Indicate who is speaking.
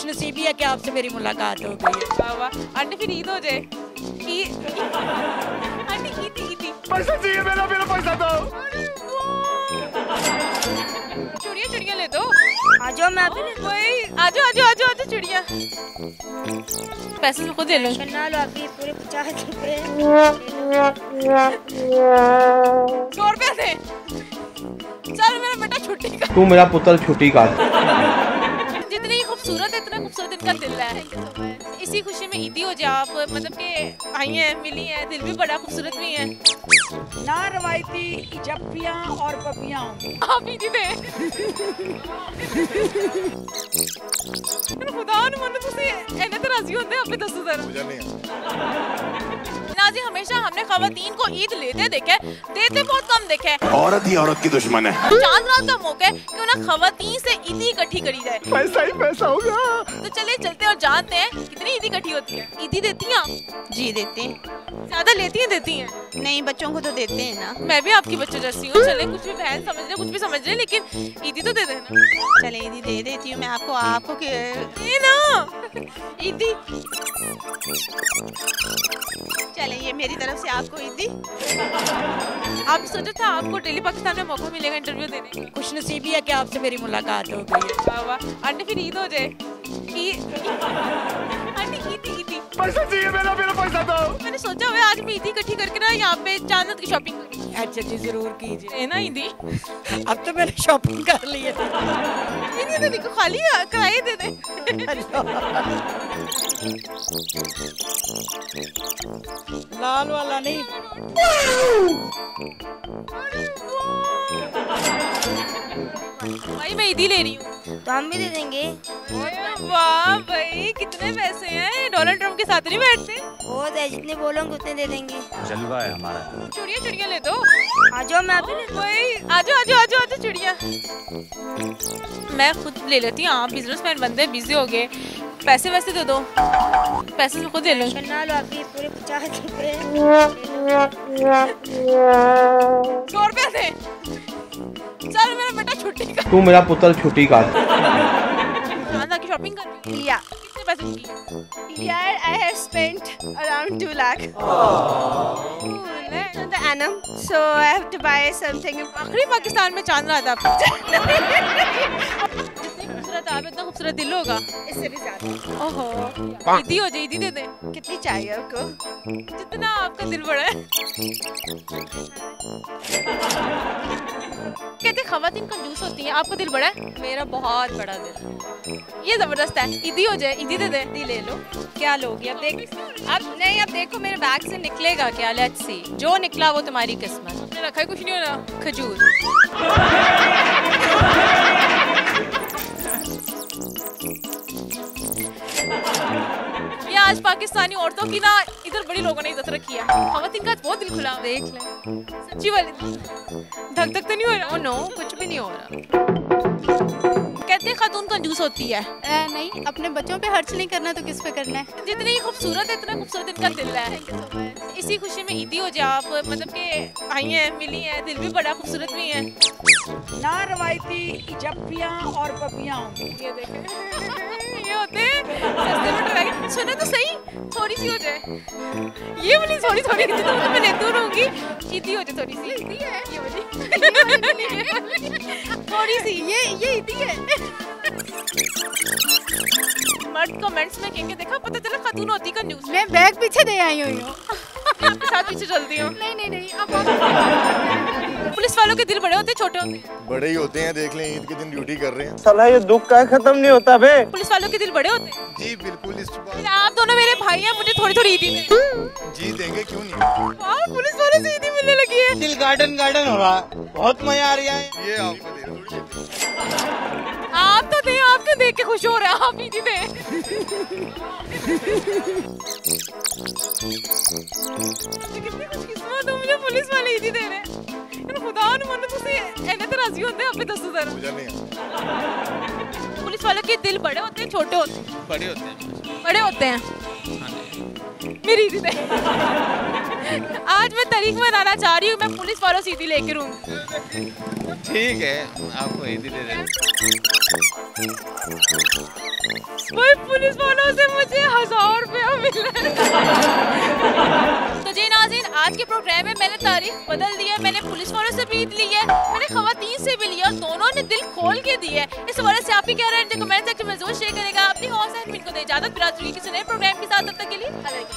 Speaker 1: खुशनसीबी है कि आपसे मेरी मुलाकात हो गई।
Speaker 2: वाह वाह। आंटी फिर ईद हो जाए। आंटी ईदी
Speaker 3: पैसा चाहिए मेरा पैसा दो।
Speaker 2: चूड़ियाँ ले दो।
Speaker 4: आ जाओ, मैं अभी
Speaker 2: वही आ जाओ चूड़ियाँ। पैसे तो खुद ले लो।
Speaker 4: ना लो, अभी पूरे 50 रुपए।
Speaker 2: 100 रुपया दे। चल मेरा बेटा छुट्टी का।
Speaker 5: तू मेरा पुत्र छुट्टी का।
Speaker 2: जितनी खूबसूरत है इतना खूबसूरत इनका दिल है। इसी खुशी में ईदी हो जाए आप, मतलब कि आई हैं मिली हैं, दिल भी बड़ा खूबसूरत भी है।
Speaker 1: ना रवायती जप्पियाँ और पपियाँ
Speaker 2: आप ईदी दे। खुदा ने मन तुझे ऐने तो राजी होते हैं अपने 10,000। नाजी हमेशा हमने खवातीन को ईद लेते देखे, देते बहुत कम देखे।
Speaker 3: औरत ही औरत की दुश्मन है।
Speaker 2: चांद रात का मौका है क्यों ना खवातीन से ईदी इकट्ठी करी जाए।
Speaker 3: पैसा ही पैसा होगा।
Speaker 2: तो चलिए चलते और जानते हैं कितनी ईदी इकट्ठी होती है। ईदी देती हैं आप?
Speaker 6: जी देते हैं।
Speaker 2: ज्यादा लेती हैं देती हैं?
Speaker 6: नहीं, बच्चों को तो देते हैं ना।
Speaker 2: मैं भी आपकी बच्चे जैसी हूँ। चले कुछ भी बहन समझ ले, कुछ भी समझ ले, लेकिन ईदी तो दे देना।
Speaker 6: चले ईदी दे देती हूँ मैं आपको
Speaker 2: ये ना ईदी।
Speaker 6: चले ये मेरी तरफ से आपको ईदी।
Speaker 2: आप सोचा था आपको डेली पाकिस्तान में मौका मिलेगा इंटरव्यू देने का?
Speaker 1: खुशनसीबी है कि आपसे मेरी मुलाकात हो गई।
Speaker 2: वाह वाह। आंटी फिर ईद हो जाए। आंटी ईदी
Speaker 3: पैसा चाहिए मेरा पैसा दो।
Speaker 2: मैंने सोचा हुआ आज मैं ईदी इकट्ठी करके ना यहाँ पे चांद की शॉपिंग करूँ।
Speaker 1: अच्छा जी, जरूर कीजिए।
Speaker 2: ना ईदी
Speaker 1: अब तो मैंने शॉपिंग कर ली है।
Speaker 2: नहीं देखो खाली किराए दे दे।
Speaker 1: लाल वाला नहीं।
Speaker 2: भाई मैं ईदी ले रही हूँ।
Speaker 4: तो हम भी दे देंगे।
Speaker 2: वाह भाई कितने पैसे हैं, डोनाल्ड ट्रम्प के साथ नहीं बैठते।
Speaker 4: बहुत है, जितने बोलोगे उतने दे देंगे।
Speaker 3: जलवा है हमारा।
Speaker 2: चूड़ियाँ ले दो।
Speaker 4: आ जाओ, मैं अभी
Speaker 2: वही आ जाओ चूड़ियाँ। मैं खुद ले लेती हूँ, आप बिजनेसमैन बंदे बिजी हो गए। पैसे वैसे दे दो। पैसे तो खुद ले लो।
Speaker 4: ना लो, अभी पूरे 50 रुपए।
Speaker 2: 100 रुपया दे। चल मेरा बेटा छुट्टी का।
Speaker 5: तू मेरा पुत्र छुट्टी का।
Speaker 2: चांदा की शॉपिंग कर रही हूँ।
Speaker 6: Yeah.
Speaker 2: कितने पैसे की?
Speaker 6: Here I have spent around 2 lakh on the annum, so I have to buy something.
Speaker 2: आखिरी पाकिस्तान में चांद रात आप। जितनी खूबसूरत आप इतना खूबसूरत दिल होगा।
Speaker 6: इससे भी ज्यादा।
Speaker 2: ओहो ईदी हो जाए, ईदी दे दे।
Speaker 6: कितनी चाहिए आपको?
Speaker 2: जितना आपका दिल बड़ा है। कहते खवातीन कंजूस होती हैं, आपका दिल बड़ा है? मेरा बहुत बड़ा दिल है। ये जबरदस्त है। ईदी हो जाए, ईदी दे दे। ईदी ले लो। क्या लोगी अब देख। अब नहीं, अब देखो मेरे बैग से निकलेगा क्या। लेट्स सी, जो निकला वो तुम्हारी किस्मत। मैंने रखा है कुछ नहीं होना। खजूर। ये आज पाकिस्तानी औरतों की ना इधर बड़ी लोगों ने इज्जत रखी है। खवातीन का बहुत दिल खुला, देख ले। सच्ची वाली धक धक तो नहीं हो रहा? नो कुछ भी नहीं हो रहा। कहते हैं खातून कंजूस होती है।
Speaker 6: नहीं, अपने बच्चों पे खर्च नहीं करना तो किस पे करना है।
Speaker 2: जितनी खूबसूरत है इतना खूबसूरत इनका दिल है। इसी खुशी में ईदी हो जाए आप, मतलब कि आई हैं मिली हैं, दिल भी बड़ा खूबसूरत भी है।
Speaker 1: ना रवायती जप्पियाँ और पपियाँ।
Speaker 2: ये देखें ये होते हैं सस्ते में डरा। सुनो तो सही, थोड़ी सी हो जाए। ये वाली थोड़ी तो मैं लेती रहूंगी। ईदी हो जाए थोड़ी सी। ईदी है ये वाली। थोड़ी सी ये ईदी है। मर्द कमेंट्स में कहेंगे देखा पता चला खातून होती कंजूस।
Speaker 6: मैं बैग पीछे दे आई हुई हूँ।
Speaker 2: साथ पीछे चलती हूँ।
Speaker 6: नहीं अब
Speaker 2: पुलिस वालों के दिल बड़े होते छोटे होते?
Speaker 3: बड़े ही होते हैं, देख लें ईद के दिन ड्यूटी कर रहे हैं।
Speaker 5: साला ये दुख का खत्म नहीं होता बे।
Speaker 2: पुलिस वालों के दिल बड़े होते हैं?
Speaker 3: जी बिल्कुल। इस बार
Speaker 2: आप दोनों मेरे भाई हैं, मुझे थोड़ी ईदी दें।
Speaker 3: जी देंगे, क्यों नहीं।
Speaker 2: वाह पुलिस वालों से ईदी मिलने लगी है।
Speaker 5: दिल गार्डन हो रहा है, बहुत मजा आ रहा है।
Speaker 3: ये आपको दे दो थोड़ी।
Speaker 2: आप तो दे, आपको देख के खुश हो रहे हैं। आप ईदी दें। कितनी खुशकिस्मत हो, मुझे पुलिस वाले ईदी दे रहे हैं। खुदा ने मन तुझे ऐने तो राजी होते हैं अपने 10,000। पुलिस वालों के दिल बड़े होते हैं छोटे होते हैं?
Speaker 7: बड़े होते हैं।
Speaker 2: बड़े होते हैं। मेरी ईदी दे। आज मैं तारीख मनाना चाह रही हूँ, मैं पुलिस वालों से ईदी लेकर हूँ।
Speaker 7: ठीक है, आपको ईदी दे दें।
Speaker 2: भाई पुलिस वालों से मुझे 1000 रुपया मिला। तो जी नाज़रीन, आज के प्रोग्राम में मैंने तारीख बदल दी है। मैंने पुलिस वालों से भी ली है, मैंने खवातीन से भी लिया, दोनों ने दिल खोल के दी है। इस हवाले से आप ही क्या रहे हैं कमेंट सेक्शन में जरूर शेयर करेगा। अपनी हौसला एडमिन को दे इजाजत, फिर आज किसी नए प्रोग्राम के साथ, तब तक के लिए अल्लाह।